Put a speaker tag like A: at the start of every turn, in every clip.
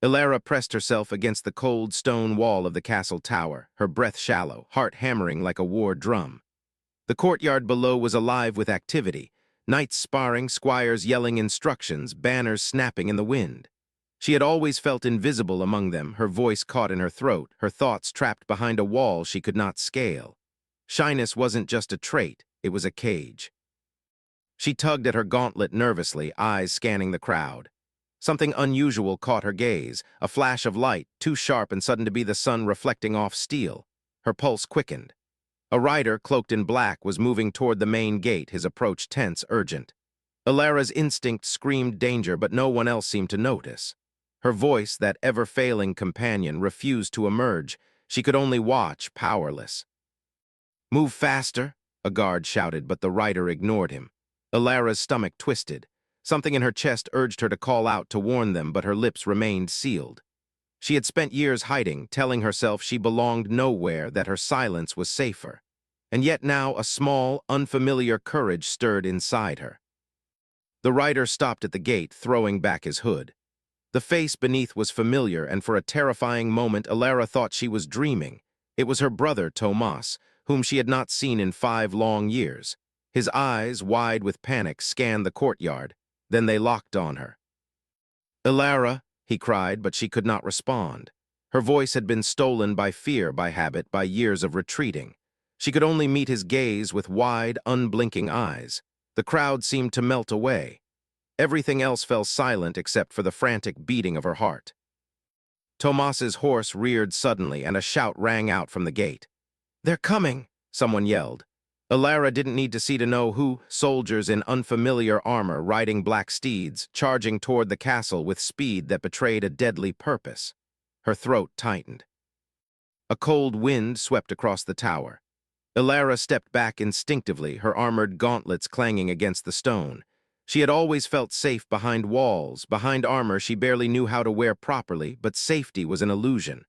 A: Ilara pressed herself against the cold stone wall of the castle tower, her breath shallow, heart hammering like a war drum. The courtyard below was alive with activity, knights sparring, squires yelling instructions, banners snapping in the wind. She had always felt invisible among them, her voice caught in her throat, her thoughts trapped behind a wall she could not scale. Shyness wasn't just a trait, it was a cage. She tugged at her gauntlet nervously, eyes scanning the crowd. Something unusual caught her gaze, a flash of light, too sharp and sudden to be the sun reflecting off steel. Her pulse quickened. A rider, cloaked in black, was moving toward the main gate, his approach tense, urgent. Ilara's instinct screamed danger, but no one else seemed to notice. Her voice, that ever-failing companion, refused to emerge. She could only watch, powerless. "Move faster," a guard shouted, but the rider ignored him. Ilara's stomach twisted. Something in her chest urged her to call out to warn them, but her lips remained sealed. She had spent years hiding, telling herself she belonged nowhere, that her silence was safer. And yet now a small, unfamiliar courage stirred inside her. The rider stopped at the gate, throwing back his hood. The face beneath was familiar, and for a terrifying moment Ilara thought she was dreaming. It was her brother, Tomas, whom she had not seen in 5 long years. His eyes, wide with panic, scanned the courtyard. Then they locked on her. "Ilara," he cried, but she could not respond. Her voice had been stolen by fear, by habit, by years of retreating. She could only meet his gaze with wide, unblinking eyes. The crowd seemed to melt away. Everything else fell silent except for the frantic beating of her heart. Tomas's horse reared suddenly, and a shout rang out from the gate. "They're coming!" someone yelled. Ilara didn't need to see to know who. Soldiers in unfamiliar armor, riding black steeds, charging toward the castle with speed that betrayed a deadly purpose. Her throat tightened. A cold wind swept across the tower. Ilara stepped back instinctively, her armored gauntlets clanging against the stone. She had always felt safe behind walls, behind armor she barely knew how to wear properly, but safety was an illusion.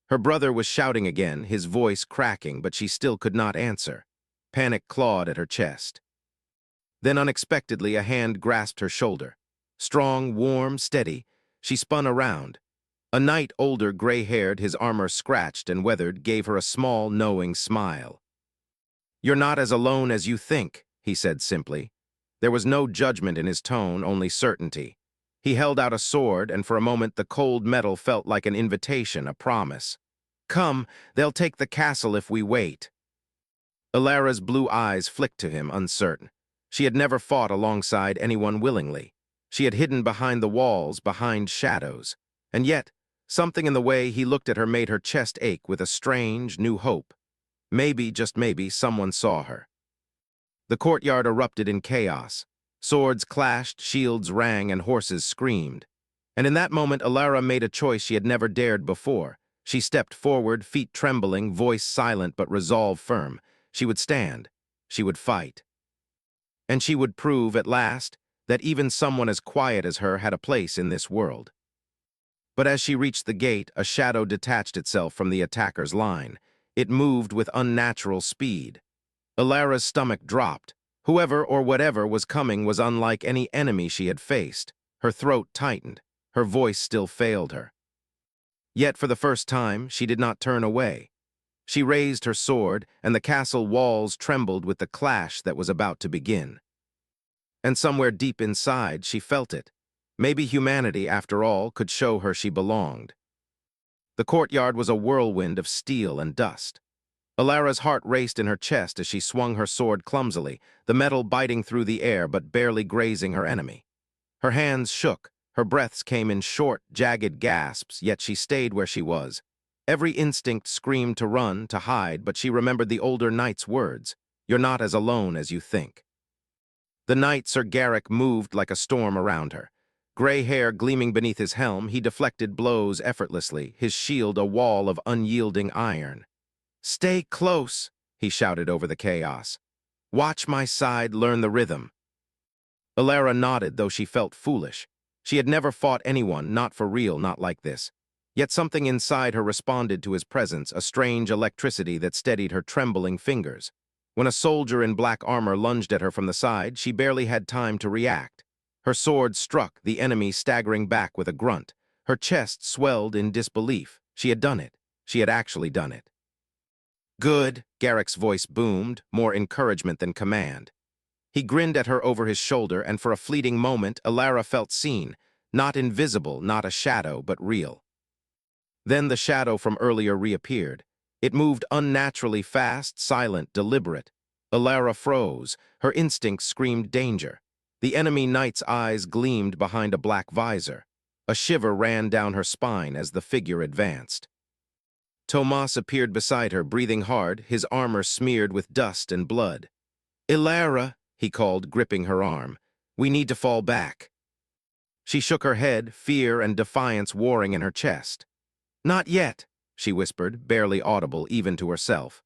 A: Her brother was shouting again, his voice cracking, but she still could not answer. Panic clawed at her chest. Then unexpectedly a hand grasped her shoulder. Strong, warm, steady, she spun around. A knight older, gray-haired, his armor scratched and weathered, gave her a small, knowing smile. "You're not as alone as you think," he said simply. There was no judgment in his tone, only certainty. He held out a sword, and for a moment the cold metal felt like an invitation, a promise. "Come, they'll take the castle if we wait." Ilara's blue eyes flicked to him, uncertain. She had never fought alongside anyone willingly. She had hidden behind the walls, behind shadows. And yet, something in the way he looked at her made her chest ache with a strange, new hope. Maybe, just maybe, someone saw her. The courtyard erupted in chaos. Swords clashed, shields rang, and horses screamed. And in that moment, Ilara made a choice she had never dared before. She stepped forward, feet trembling, voice silent but resolve firm. She would stand. She would fight. And she would prove, at last, that even someone as quiet as her had a place in this world. But as she reached the gate, a shadow detached itself from the attacker's line. It moved with unnatural speed. Ilara's stomach dropped. Whoever or whatever was coming was unlike any enemy she had faced. Her throat tightened. Her voice still failed her. Yet for the first time, she did not turn away. She raised her sword, and the castle walls trembled with the clash that was about to begin. And somewhere deep inside, she felt it. Maybe humanity, after all, could show her she belonged. The courtyard was a whirlwind of steel and dust. Ilara's heart raced in her chest as she swung her sword clumsily, the metal biting through the air but barely grazing her enemy. Her hands shook, her breaths came in short, jagged gasps, yet she stayed where she was. Every instinct screamed to run, to hide, but she remembered the older knight's words, "You're not as alone as you think." The knight, Sir Garrick, moved like a storm around her. Gray hair gleaming beneath his helm, he deflected blows effortlessly, his shield a wall of unyielding iron. "Stay close," he shouted over the chaos. "Watch my side, learn the rhythm." Ilara nodded, though she felt foolish. She had never fought anyone, not for real, not like this. Yet something inside her responded to his presence, a strange electricity that steadied her trembling fingers. When a soldier in black armor lunged at her from the side, she barely had time to react. Her sword struck, the enemy staggering back with a grunt. Her chest swelled in disbelief. She had done it. She had actually done it. "Good," Garrick's voice boomed, more encouragement than command. He grinned at her over his shoulder, and for a fleeting moment, Alara felt seen. Not invisible, not a shadow, but real. Then the shadow from earlier reappeared. It moved unnaturally fast, silent, deliberate. Alara froze. Her instincts screamed danger. The enemy knight's eyes gleamed behind a black visor. A shiver ran down her spine as the figure advanced. Tomas appeared beside her, breathing hard, his armor smeared with dust and blood. "Alara," he called, gripping her arm. "We need to fall back." She shook her head, fear and defiance warring in her chest. "Not yet," she whispered, barely audible even to herself.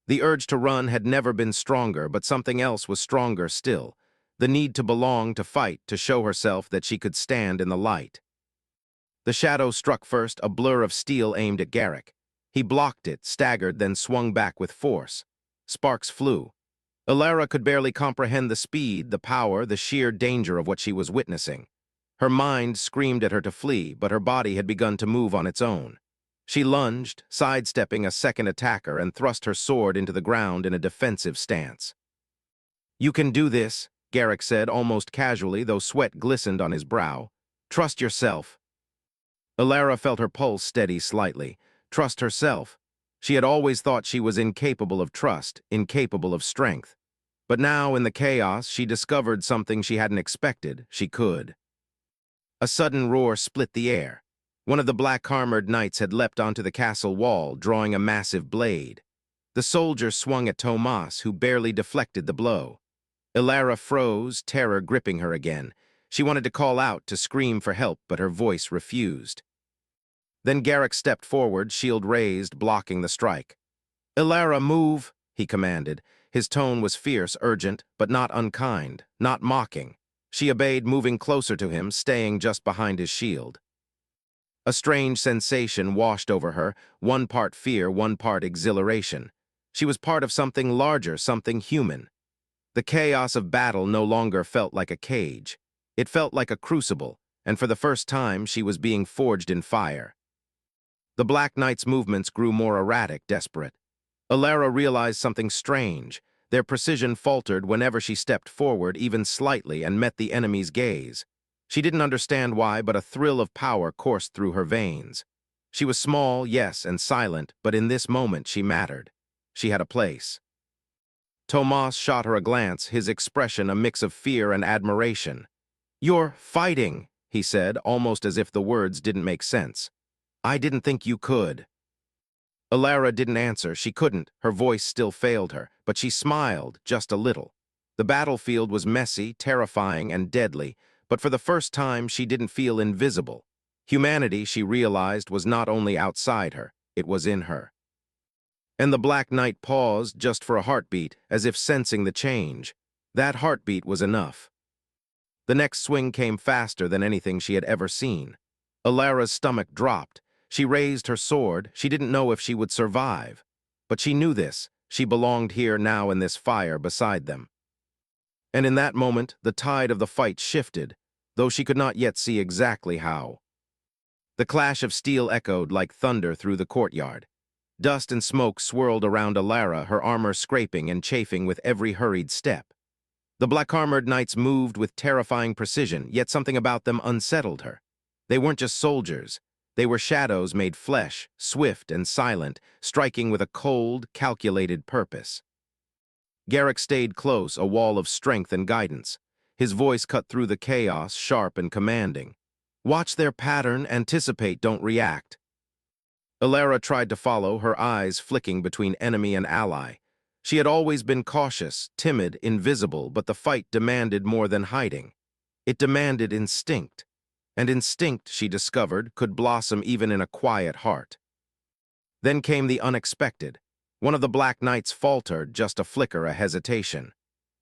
A: The urge to run had never been stronger, but something else was stronger still. The need to belong, to fight, to show herself that she could stand in the light. The shadow struck first, a blur of steel aimed at Garrick. He blocked it, staggered, then swung back with force. Sparks flew. Alara could barely comprehend the speed, the power, the sheer danger of what she was witnessing. Her mind screamed at her to flee, but her body had begun to move on its own. She lunged, sidestepping a second attacker, and thrust her sword into the ground in a defensive stance. "You can do this," Garrick said, almost casually, though sweat glistened on his brow. "Trust yourself." Alara felt her pulse steady slightly. Trust herself. She had always thought she was incapable of trust, incapable of strength. But now, in the chaos, she discovered something she hadn't expected. She could. A sudden roar split the air. One of the black-armored knights had leapt onto the castle wall, drawing a massive blade. The soldier swung at Tomas, who barely deflected the blow. Alara froze, terror gripping her again. She wanted to call out, to scream for help, but her voice refused. Then Garrick stepped forward, shield raised, blocking the strike. "Alara, move," he commanded. His tone was fierce, urgent, but not unkind, not mocking. She obeyed, moving closer to him, staying just behind his shield. A strange sensation washed over her, one part fear, one part exhilaration. She was part of something larger, something human. The chaos of battle no longer felt like a cage. It felt like a crucible, and for the first time she was being forged in fire. The Black Knight's movements grew more erratic, desperate. Alara realized something strange. Their precision faltered whenever she stepped forward, even slightly, and met the enemy's gaze. She didn't understand why, but a thrill of power coursed through her veins. She was small, yes, and silent, but in this moment she mattered. She had a place. Tomas shot her a glance, his expression a mix of fear and admiration. "You're fighting," he said, almost as if the words didn't make sense. "I didn't think you could." Alara didn't answer. She couldn't. Her voice still failed her, but she smiled, just a little. The battlefield was messy, terrifying, and deadly, but for the first time she didn't feel invisible. Humanity, she realized, was not only outside her, it was in her. And the Black Knight paused just for a heartbeat, as if sensing the change. That heartbeat was enough. The next swing came faster than anything she had ever seen. Alara's stomach dropped. She raised her sword. She didn't know if she would survive. But she knew this. She belonged here now in this fire beside them. And in that moment, the tide of the fight shifted, though she could not yet see exactly how. The clash of steel echoed like thunder through the courtyard. Dust and smoke swirled around Alara, her armor scraping and chafing with every hurried step. The black-armored knights moved with terrifying precision, yet something about them unsettled her. They weren't just soldiers. They were shadows made flesh, swift and silent, striking with a cold, calculated purpose. Garrick stayed close, a wall of strength and guidance. His voice cut through the chaos, sharp and commanding. "Watch their pattern, anticipate, don't react." Alara tried to follow, her eyes flicking between enemy and ally. She had always been cautious, timid, invisible, but the fight demanded more than hiding. It demanded instinct. And instinct, she discovered, could blossom even in a quiet heart. Then came the unexpected. One of the Black Knights faltered, just a flicker, a hesitation.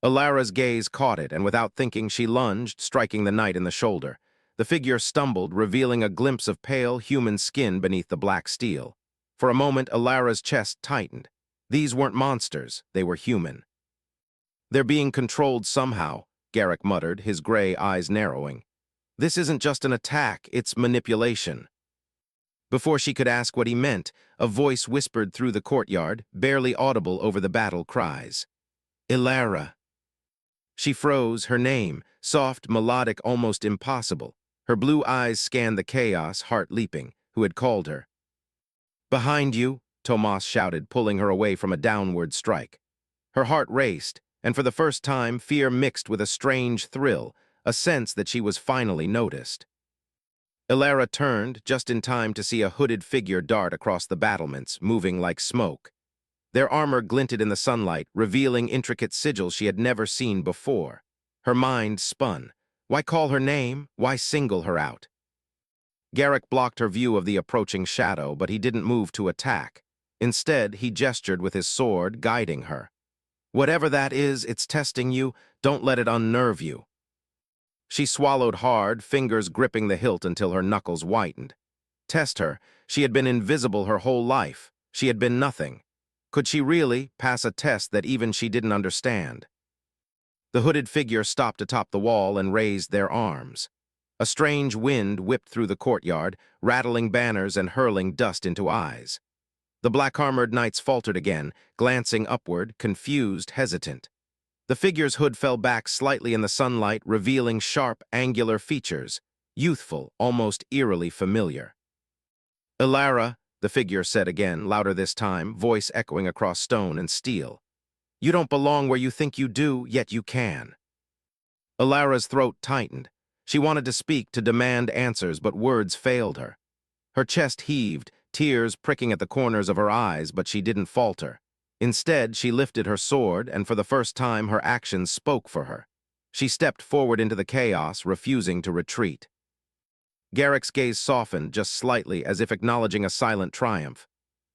A: Alara's gaze caught it, and without thinking she lunged, striking the knight in the shoulder. The figure stumbled, revealing a glimpse of pale, human skin beneath the black steel. For a moment, Alara's chest tightened. These weren't monsters, they were human. "They're being controlled somehow," Garrick muttered, his gray eyes narrowing. This isn't just an attack, it's manipulation. Before she could ask what he meant, a voice whispered through the courtyard, barely audible over the battle cries. Ilara. She froze, her name, soft, melodic, almost impossible. Her blue eyes scanned the chaos, heart leaping, who had called her. Behind you, Tomas shouted, pulling her away from a downward strike. Her heart raced, and for the first time, fear mixed with a strange thrill, a sense that she was finally noticed. Ilara turned, just in time to see a hooded figure dart across the battlements, moving like smoke. Their armor glinted in the sunlight, revealing intricate sigils she had never seen before. Her mind spun. Why call her name? Why single her out? Garrick blocked her view of the approaching shadow, but he didn't move to attack. Instead, he gestured with his sword, guiding her. Whatever that is, it's testing you. Don't let it unnerve you. She swallowed hard, fingers gripping the hilt until her knuckles whitened. Test her. She had been invisible her whole life. She had been nothing. Could she really pass a test that even she didn't understand? The hooded figure stopped atop the wall and raised their arms. A strange wind whipped through the courtyard, rattling banners and hurling dust into eyes. The black-armored knights faltered again, glancing upward, confused, hesitant. The figure's hood fell back slightly in the sunlight, revealing sharp, angular features, youthful, almost eerily familiar. Ilara, the figure said again, louder this time, voice echoing across stone and steel. You don't belong where you think you do, yet you can. Ilara's throat tightened. She wanted to speak, to demand answers, but words failed her. Her chest heaved, tears pricking at the corners of her eyes, but she didn't falter. Instead, she lifted her sword, and for the first time her actions spoke for her. She stepped forward into the chaos, refusing to retreat. Garrick's gaze softened just slightly, as if acknowledging a silent triumph.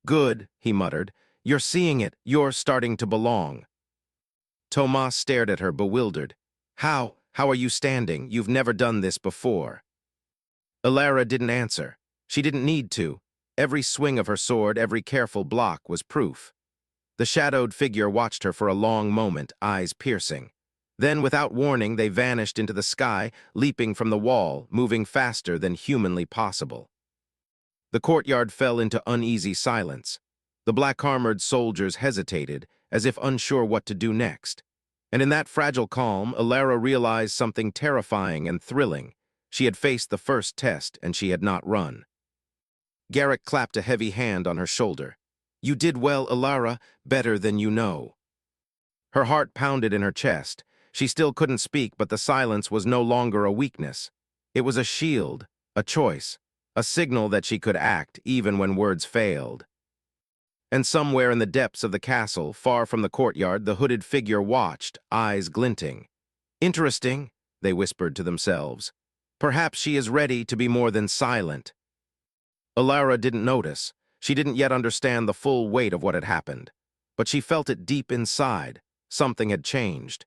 A: Good, he muttered. You're seeing it. You're starting to belong. Tomas stared at her, bewildered. How? How are you standing? You've never done this before. Ilara didn't answer. She didn't need to. Every swing of her sword, every careful block was proof. The shadowed figure watched her for a long moment, eyes piercing. Then, without warning, they vanished into the sky, leaping from the wall, moving faster than humanly possible. The courtyard fell into uneasy silence. The black-armored soldiers hesitated, as if unsure what to do next. And in that fragile calm, Ilara realized something terrifying and thrilling. She had faced the first test, and she had not run. Garrick clapped a heavy hand on her shoulder. You did well, Ilara, better than you know. Her heart pounded in her chest. She still couldn't speak, but the silence was no longer a weakness. It was a shield, a choice, a signal that she could act even when words failed. And somewhere in the depths of the castle, far from the courtyard, the hooded figure watched, eyes glinting. Interesting, they whispered to themselves. Perhaps she is ready to be more than silent. Ilara didn't notice. She didn't yet understand the full weight of what had happened. But she felt it deep inside. Something had changed.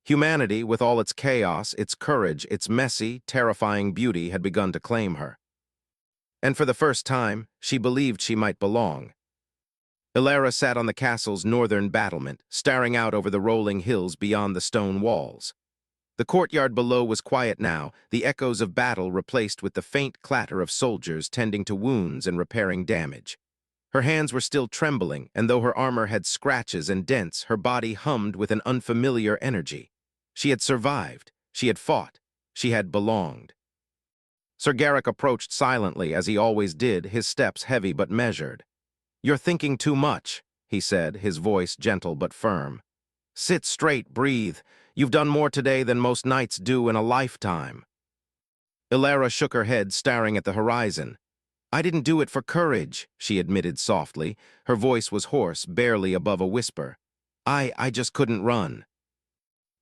A: Humanity, with all its chaos, its courage, its messy, terrifying beauty, had begun to claim her. And for the first time, she believed she might belong. Ilara sat on the castle's northern battlement, staring out over the rolling hills beyond the stone walls. The courtyard below was quiet now, the echoes of battle replaced with the faint clatter of soldiers tending to wounds and repairing damage. Her hands were still trembling, and though her armor had scratches and dents, her body hummed with an unfamiliar energy. She had survived, she had fought, she had belonged. Sir Garrick approached silently, as he always did, his steps heavy but measured. You're thinking too much, he said, his voice gentle but firm. Sit straight, breathe. You've done more today than most knights do in a lifetime. Ilara shook her head, staring at the horizon. I didn't do it for courage, she admitted softly. Her voice was hoarse, barely above a whisper. I just couldn't run.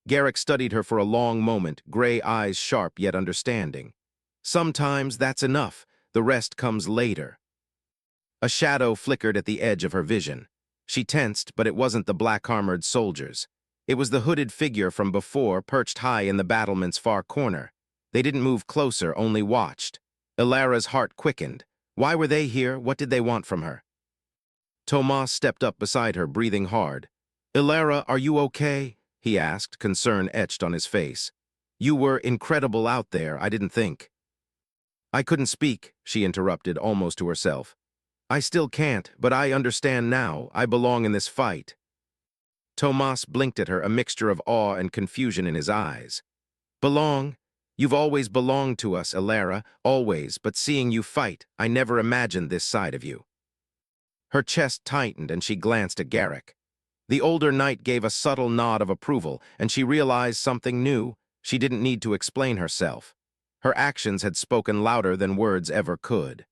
A: Garrick studied her for a long moment, gray eyes sharp yet understanding. Sometimes that's enough. The rest comes later. A shadow flickered at the edge of her vision. She tensed, but it wasn't the black-armored soldiers. It was the hooded figure from before, perched high in the battlement's far corner. They didn't move closer, only watched. Ilara's heart quickened. Why were they here? What did they want from her? Tomas stepped up beside her, breathing hard. Ilara, are you okay? He asked, concern etched on his face. You were incredible out there, I didn't think. I couldn't speak, she interrupted, almost to herself. I still can't, but I understand now. I belong in this fight. Tomas blinked at her, a mixture of awe and confusion in his eyes. Belong? You've always belonged to us, Elara, always, but seeing you fight, I never imagined this side of you. Her chest tightened and she glanced at Garrick. The older knight gave a subtle nod of approval, and she realized something new. She didn't need to explain herself. Her actions had spoken louder than words ever could.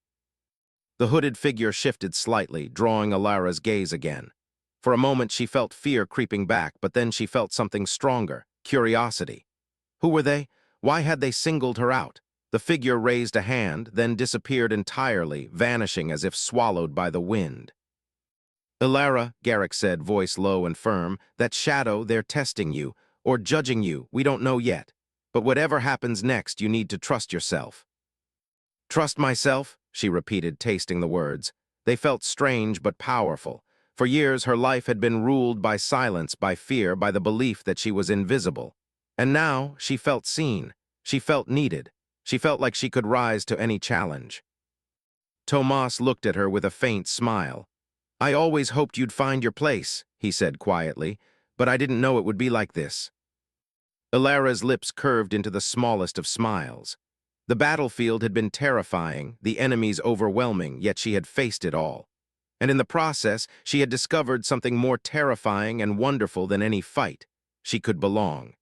A: The hooded figure shifted slightly, drawing Elara's gaze again. For a moment she felt fear creeping back, but then she felt something stronger, curiosity. Who were they? Why had they singled her out? The figure raised a hand, then disappeared entirely, vanishing as if swallowed by the wind. Elara, Garrick said, voice low and firm, that shadow, they're testing you, or judging you, we don't know yet. But whatever happens next, you need to trust yourself. Trust myself, she repeated, tasting the words. They felt strange but powerful. For years her life had been ruled by silence, by fear, by the belief that she was invisible. And now she felt seen. She felt needed. She felt like she could rise to any challenge. Tomas looked at her with a faint smile. I always hoped you'd find your place, he said quietly, but I didn't know it would be like this. Elara's lips curved into the smallest of smiles. The battlefield had been terrifying, the enemies overwhelming, yet she had faced it all. And in the process, she had discovered something more terrifying and wonderful than any fight. She could belong.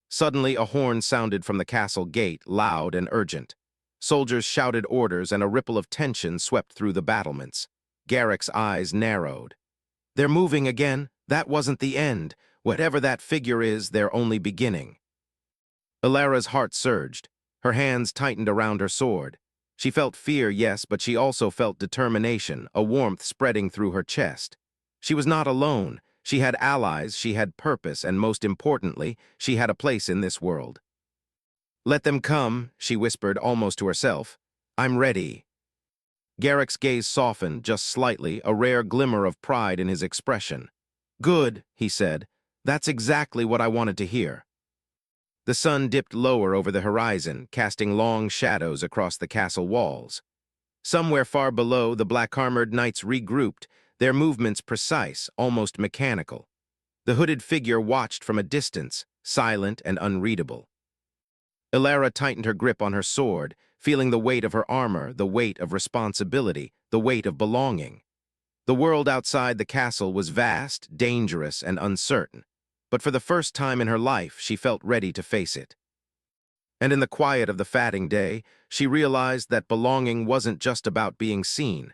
A: Suddenly, a horn sounded from the castle gate, loud and urgent. Soldiers shouted orders, and a ripple of tension swept through the battlements. Garrick's eyes narrowed. They're moving again. That wasn't the end. Whatever that figure is, they're only beginning. Elara's heart surged. Her hands tightened around her sword. She felt fear, yes, but she also felt determination, a warmth spreading through her chest. She was not alone. She had allies, she had purpose, and most importantly, she had a place in this world. Let them come, she whispered almost to herself. I'm ready. Garrick's gaze softened just slightly, a rare glimmer of pride in his expression. Good, he said. That's exactly what I wanted to hear. The sun dipped lower over the horizon, casting long shadows across the castle walls. Somewhere far below, the black-armored knights regrouped, their movements precise, almost mechanical. The hooded figure watched from a distance, silent and unreadable. Elara tightened her grip on her sword, feeling the weight of her armor, the weight of responsibility, the weight of belonging. The world outside the castle was vast, dangerous, and uncertain, but for the first time in her life, she felt ready to face it. And in the quiet of the fatting day, she realized that belonging wasn't just about being seen.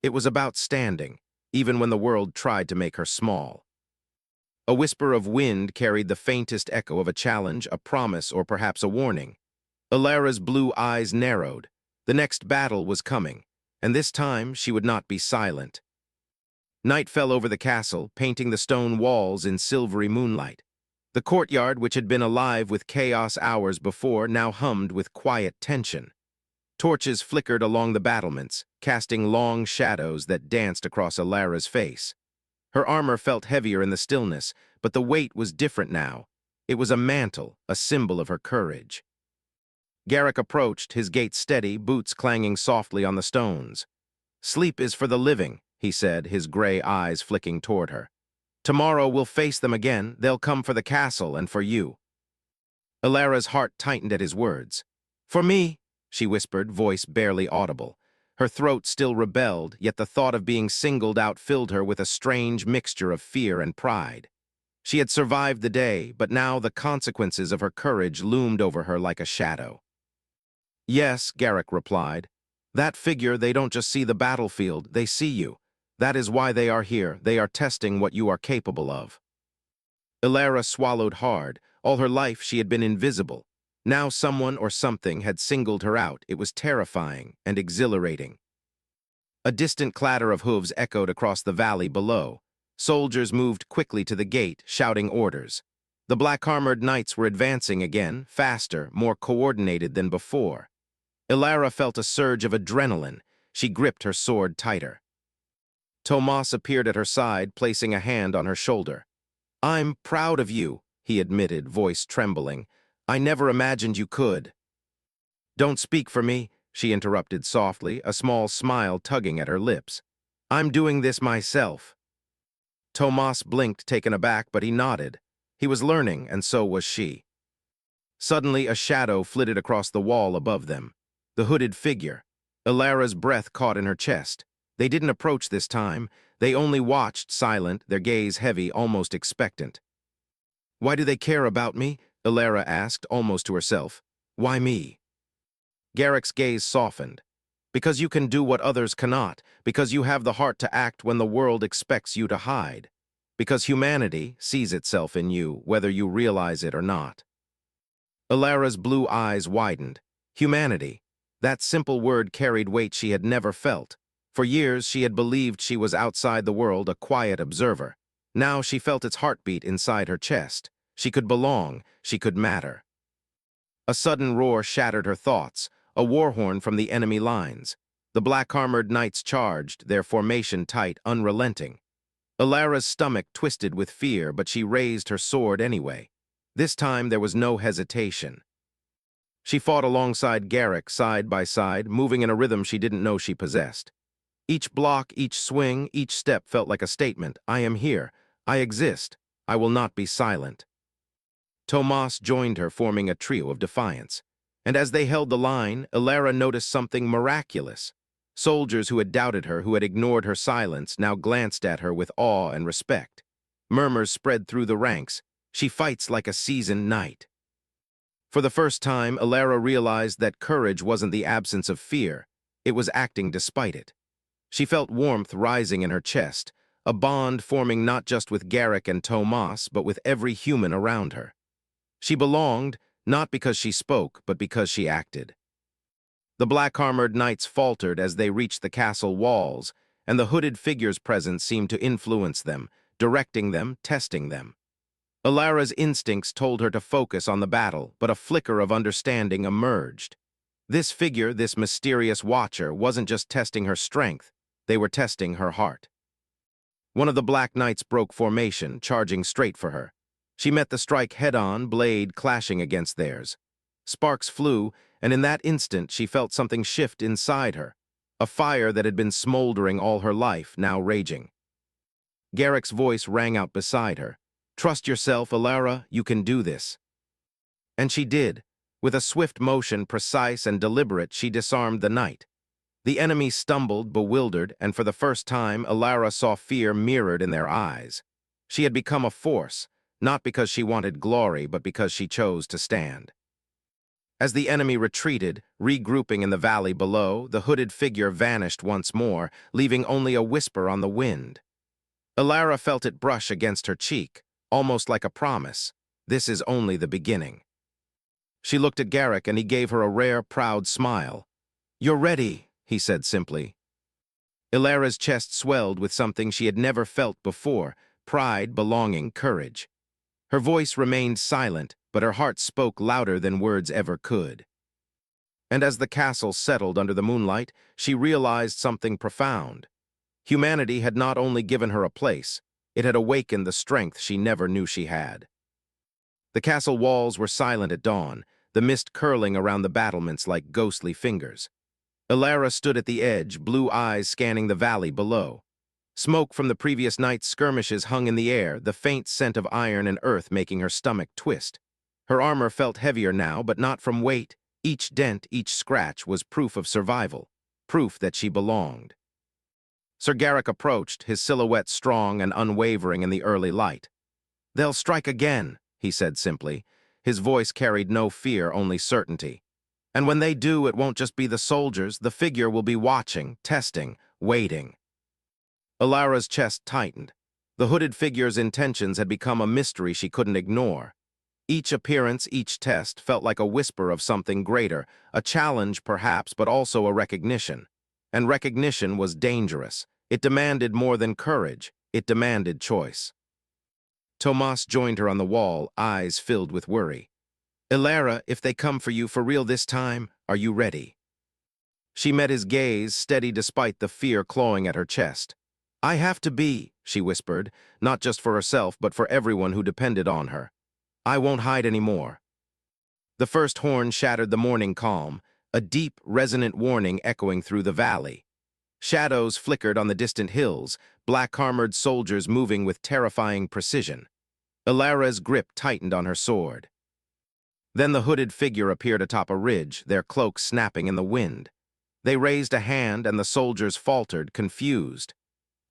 A: It was about standing, even when the world tried to make her small. A whisper of wind carried the faintest echo of a challenge, a promise, or perhaps a warning. Elara's blue eyes narrowed. The next battle was coming, and this time she would not be silent. Night fell over the castle, painting the stone walls in silvery moonlight. The courtyard, which had been alive with chaos hours before, now hummed with quiet tension. Torches flickered along the battlements, casting long shadows that danced across Elara's face. Her armor felt heavier in the stillness, but the weight was different now. It was a mantle, a symbol of her courage. Garrick approached, his gait steady, boots clanging softly on the stones. Sleep is for the living, he said, his gray eyes flicking toward her. Tomorrow we'll face them again. They'll come for the castle and for you. Elara's heart tightened at his words. For me, she whispered, voice barely audible. Her throat still rebelled, yet the thought of being singled out filled her with a strange mixture of fear and pride. She had survived the day, but now the consequences of her courage loomed over her like a shadow. Yes, Garrick replied. That figure, they don't just see the battlefield, they see you. That is why they are here. They are testing what you are capable of. Elara swallowed hard. All her life she had been invisible. Now someone or something had singled her out. It was terrifying and exhilarating. A distant clatter of hooves echoed across the valley below. Soldiers moved quickly to the gate, shouting orders. The black-armored knights were advancing again, faster, more coordinated than before. Elara felt a surge of adrenaline. She gripped her sword tighter. Tomas appeared at her side, placing a hand on her shoulder. I'm proud of you, he admitted, voice trembling. I never imagined you could. Don't speak for me, she interrupted softly, a small smile tugging at her lips. I'm doing this myself. Tomas blinked, taken aback, but he nodded. He was learning, and so was she. Suddenly, a shadow flitted across the wall above them. The hooded figure. Ilara's breath caught in her chest. They didn't approach this time. They only watched, silent, their gaze heavy, almost expectant. Why do they care about me? Ilara asked, almost to herself. Why me? Garrick's gaze softened. Because you can do what others cannot. Because you have the heart to act when the world expects you to hide. Because humanity sees itself in you, whether you realize it or not. Ilara's blue eyes widened. Humanity. That simple word carried weight she had never felt. For years, she had believed she was outside the world, a quiet observer. Now she felt its heartbeat inside her chest. She could belong. She could matter. A sudden roar shattered her thoughts, a war horn from the enemy lines. The black-armored knights charged, their formation tight, unrelenting. Ilara's stomach twisted with fear, but she raised her sword anyway. This time there was no hesitation. She fought alongside Garrick, side by side, moving in a rhythm she didn't know she possessed. Each block, each swing, each step felt like a statement. I am here. I exist. I will not be silent. Tomas joined her, forming a trio of defiance. And as they held the line, Ilara noticed something miraculous. Soldiers who had doubted her, who had ignored her silence, now glanced at her with awe and respect. Murmurs spread through the ranks. She fights like a seasoned knight. For the first time, Ilara realized that courage wasn't the absence of fear. It was acting despite it. She felt warmth rising in her chest, a bond forming not just with Garrick and Tomas, but with every human around her. She belonged, not because she spoke, but because she acted. The black-armored knights faltered as they reached the castle walls, and the hooded figure's presence seemed to influence them, directing them, testing them. Ilara's instincts told her to focus on the battle, but a flicker of understanding emerged. This figure, this mysterious watcher, wasn't just testing her strength, they were testing her heart. One of the Black Knights broke formation, charging straight for her. She met the strike head-on, blade clashing against theirs. Sparks flew, and in that instant she felt something shift inside her, a fire that had been smoldering all her life, now raging. Garrick's voice rang out beside her. Trust yourself, Ilara, you can do this. And she did. With a swift motion, precise and deliberate, she disarmed the knight. The enemy stumbled, bewildered, and for the first time, Ilara saw fear mirrored in their eyes. She had become a force, not because she wanted glory, but because she chose to stand. As the enemy retreated, regrouping in the valley below, the hooded figure vanished once more, leaving only a whisper on the wind. Ilara felt it brush against her cheek, almost like a promise. This is only the beginning. She looked at Garrick, and he gave her a rare, proud smile. You're ready, he said simply. Ilara's chest swelled with something she had never felt before, pride, belonging, courage. Her voice remained silent, but her heart spoke louder than words ever could. And as the castle settled under the moonlight, she realized something profound. Humanity had not only given her a place, it had awakened the strength she never knew she had. The castle walls were silent at dawn, the mist curling around the battlements like ghostly fingers. Ilara stood at the edge, blue eyes scanning the valley below. Smoke from the previous night's skirmishes hung in the air, the faint scent of iron and earth making her stomach twist. Her armor felt heavier now, but not from weight. Each dent, each scratch was proof of survival, proof that she belonged. Sir Garrick approached, his silhouette strong and unwavering in the early light. They'll strike again, he said simply. His voice carried no fear, only certainty. And when they do, it won't just be the soldiers, the figure will be watching, testing, waiting. Ilara's chest tightened. The hooded figure's intentions had become a mystery she couldn't ignore. Each appearance, each test, felt like a whisper of something greater, a challenge perhaps, but also a recognition. And recognition was dangerous. It demanded more than courage. It demanded choice. Tomas joined her on the wall, eyes filled with worry. Ilara, if they come for you for real this time, are you ready? She met his gaze, steady despite the fear clawing at her chest. I have to be, she whispered, not just for herself, but for everyone who depended on her. I won't hide anymore. The first horn shattered the morning calm, a deep, resonant warning echoing through the valley. Shadows flickered on the distant hills, black-armored soldiers moving with terrifying precision. Ilara's grip tightened on her sword. Then the hooded figure appeared atop a ridge, their cloaks snapping in the wind. They raised a hand and the soldiers faltered, confused.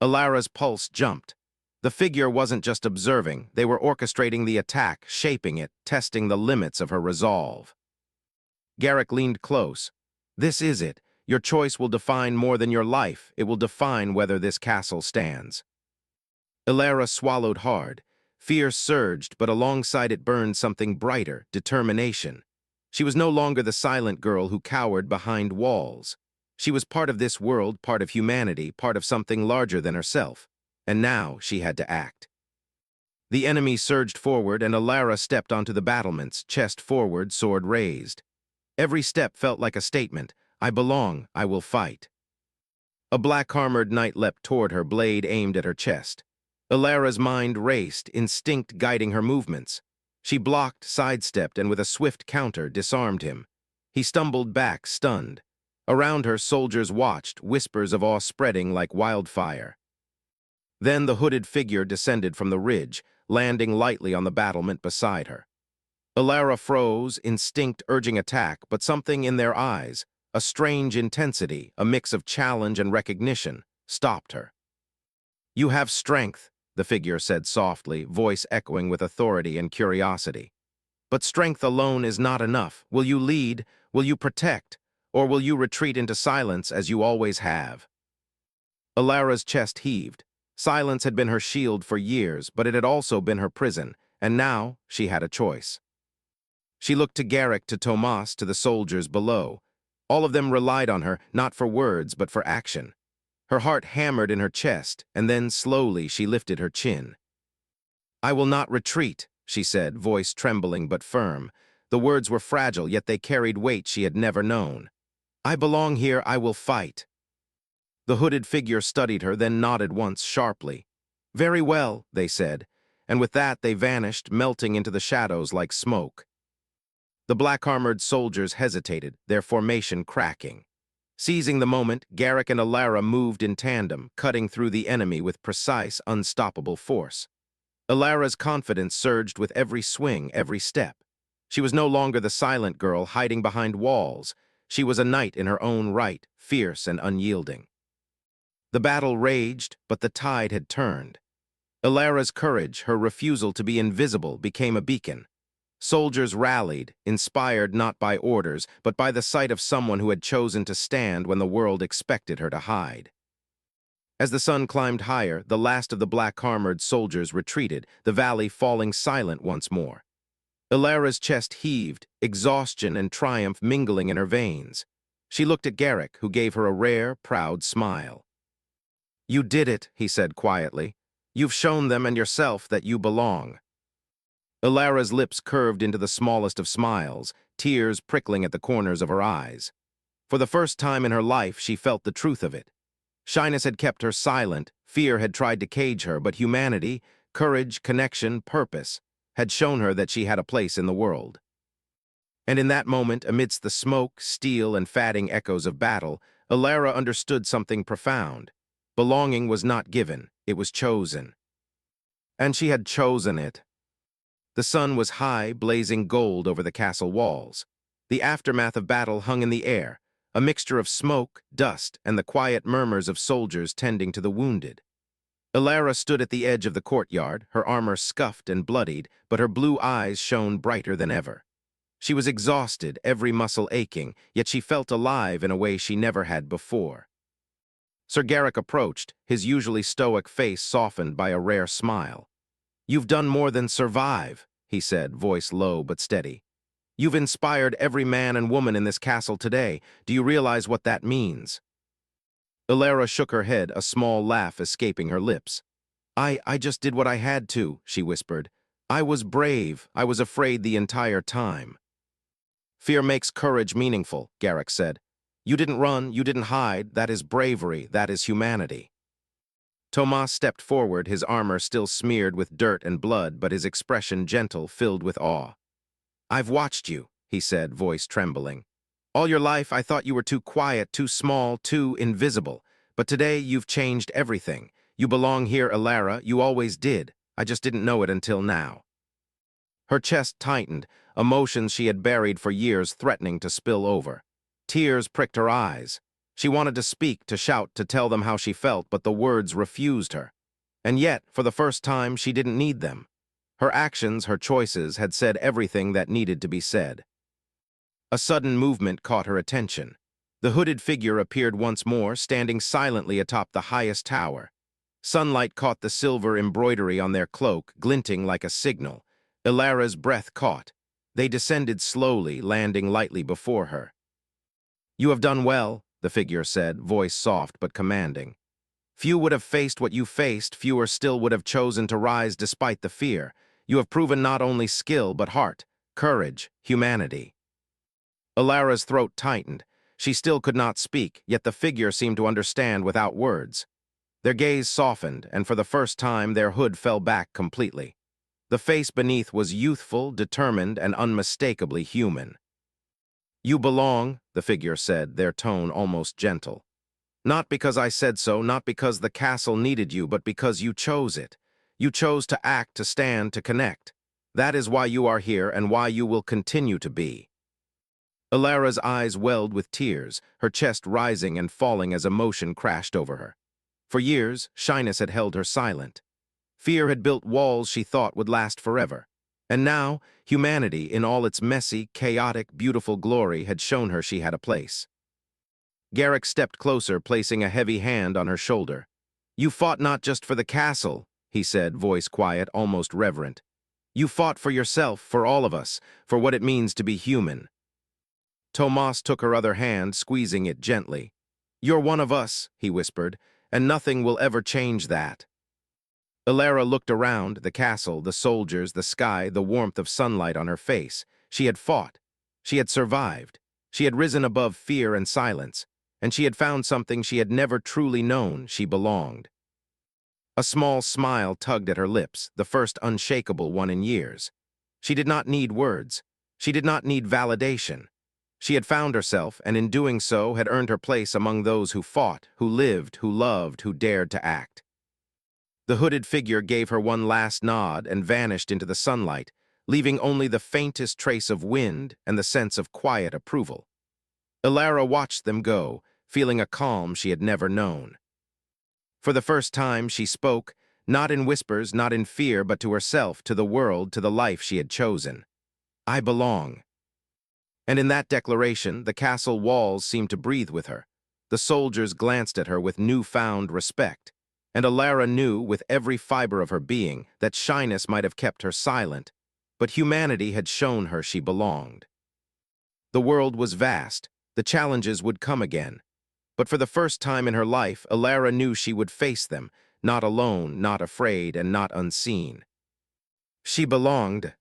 A: Ilara's pulse jumped. The figure wasn't just observing, they were orchestrating the attack, shaping it, testing the limits of her resolve. Garrick leaned close. "This is it. Your choice will define more than your life. It will define whether this castle stands." Ilara swallowed hard. Fear surged, but alongside it burned something brighter, determination. She was no longer the silent girl who cowered behind walls. She was part of this world, part of humanity, part of something larger than herself. And now she had to act. The enemy surged forward, and Ilara stepped onto the battlements, chest forward, sword raised. Every step felt like a statement. "I belong, I will fight." A black-armored knight leapt toward her, blade aimed at her chest. Ilara's mind raced, instinct guiding her movements. She blocked, sidestepped, and with a swift counter disarmed him. He stumbled back, stunned. Around her, soldiers watched, whispers of awe spreading like wildfire. Then the hooded figure descended from the ridge, landing lightly on the battlement beside her. Ilara froze, instinct urging attack, but something in their eyes, a strange intensity, a mix of challenge and recognition, stopped her. "You have strength," the figure said softly, voice echoing with authority and curiosity. "But strength alone is not enough. Will you lead? Will you protect? Or will you retreat into silence as you always have?" Ilara's chest heaved. Silence had been her shield for years, but it had also been her prison, and now she had a choice. She looked to Garrick, to Tomas, to the soldiers below. All of them relied on her, not for words, but for action. Her heart hammered in her chest, and then slowly she lifted her chin. "I will not retreat," she said, voice trembling but firm. The words were fragile, yet they carried weight she had never known. "I belong here, I will fight." The hooded figure studied her, then nodded once sharply. "Very well," they said, and with that they vanished, melting into the shadows like smoke. The black-armored soldiers hesitated, their formation cracking. Seizing the moment, Garrick and Ilara moved in tandem, cutting through the enemy with precise, unstoppable force. Ilara's confidence surged with every swing, every step. She was no longer the silent girl hiding behind walls. She was a knight in her own right, fierce and unyielding. The battle raged, but the tide had turned. Ilara's courage, her refusal to be invisible, became a beacon. Soldiers rallied, inspired not by orders, but by the sight of someone who had chosen to stand when the world expected her to hide. As the sun climbed higher, the last of the black-armored soldiers retreated, the valley falling silent once more. Ilara's chest heaved, exhaustion and triumph mingling in her veins. She looked at Garrick, who gave her a rare, proud smile. "You did it," he said quietly. "You've shown them and yourself that you belong." Ilara's lips curved into the smallest of smiles, tears prickling at the corners of her eyes. For the first time in her life, she felt the truth of it. Shyness had kept her silent, fear had tried to cage her, but humanity, courage, connection, purpose, had shown her that she had a place in the world. And in that moment, amidst the smoke, steel, and fatting echoes of battle, Ilara understood something profound. Belonging was not given, it was chosen. And she had chosen it. The sun was high, blazing gold over the castle walls. The aftermath of battle hung in the air, a mixture of smoke, dust, and the quiet murmurs of soldiers tending to the wounded. Ilara stood at the edge of the courtyard, her armor scuffed and bloodied, but her blue eyes shone brighter than ever. She was exhausted, every muscle aching, yet she felt alive in a way she never had before. Sir Garrick approached, his usually stoic face softened by a rare smile. "You've done more than survive," he said, voice low but steady. "You've inspired every man and woman in this castle today. Do you realize what that means?" Ilara shook her head, a small laugh escaping her lips. I just did what I had to," she whispered. "I was brave. I was afraid the entire time." "Fear makes courage meaningful," Garrick said. "You didn't run, you didn't hide. That is bravery, that is humanity." Tomas stepped forward, his armor still smeared with dirt and blood, but his expression gentle, filled with awe. "I've watched you. he said, voice trembling. All your life I thought you were too quiet, too small, too invisible. But today you've changed everything. You belong here, Alara, you always did. I just didn't know it until now. Her chest tightened, emotions she had buried for years threatening to spill over. Tears pricked her eyes. She wanted to speak, to shout, to tell them how she felt, but the words refused her. And yet, for the first time, she didn't need them. Her actions, her choices, had said everything that needed to be said. A sudden movement caught her attention. The hooded figure appeared once more, standing silently atop the highest tower. Sunlight caught the silver embroidery on their cloak, glinting like a signal. Ilara's breath caught. They descended slowly, landing lightly before her. "You have done well," the figure said, voice soft but commanding. "Few would have faced what you faced, fewer still would have chosen to rise despite the fear. You have proven not only skill, but heart, courage, humanity." Ilara's throat tightened. She still could not speak, yet the figure seemed to understand without words. Their gaze softened, and for the first time their hood fell back completely. The face beneath was youthful, determined, and unmistakably human. "You belong," the figure said, their tone almost gentle. "Not because I said so, not because the castle needed you, but because you chose it. You chose to act, to stand, to connect. That is why you are here and why you will continue to be." Ilara's eyes welled with tears, her chest rising and falling as emotion crashed over her. For years, shyness had held her silent. Fear had built walls she thought would last forever. And now, humanity, in all its messy, chaotic, beautiful glory, had shown her she had a place. Garrick stepped closer, placing a heavy hand on her shoulder. "You fought not just for the castle," he said, voice quiet, almost reverent. "You fought for yourself, for all of us, for what it means to be human." Tomas took her other hand, squeezing it gently. "You're one of us," he whispered, "and nothing will ever change that." Ilara looked around, the castle, the soldiers, the sky, the warmth of sunlight on her face. She had fought. She had survived. She had risen above fear and silence, and she had found something she had never truly known: she belonged. A small smile tugged at her lips, the first unshakable one in years. She did not need words. She did not need validation. She had found herself, and in doing so had earned her place among those who fought, who lived, who loved, who dared to act. The hooded figure gave her one last nod and vanished into the sunlight, leaving only the faintest trace of wind and the sense of quiet approval. Ilara watched them go, feeling a calm she had never known. For the first time, she spoke, not in whispers, not in fear, but to herself, to the world, to the life she had chosen. "I belong." And in that declaration, the castle walls seemed to breathe with her. The soldiers glanced at her with newfound respect. And Ilara knew, with every fiber of her being, that shyness might have kept her silent, but humanity had shown her she belonged. The world was vast. The challenges would come again. But for the first time in her life, Ilara knew she would face them, not alone, not afraid, and not unseen. She belonged,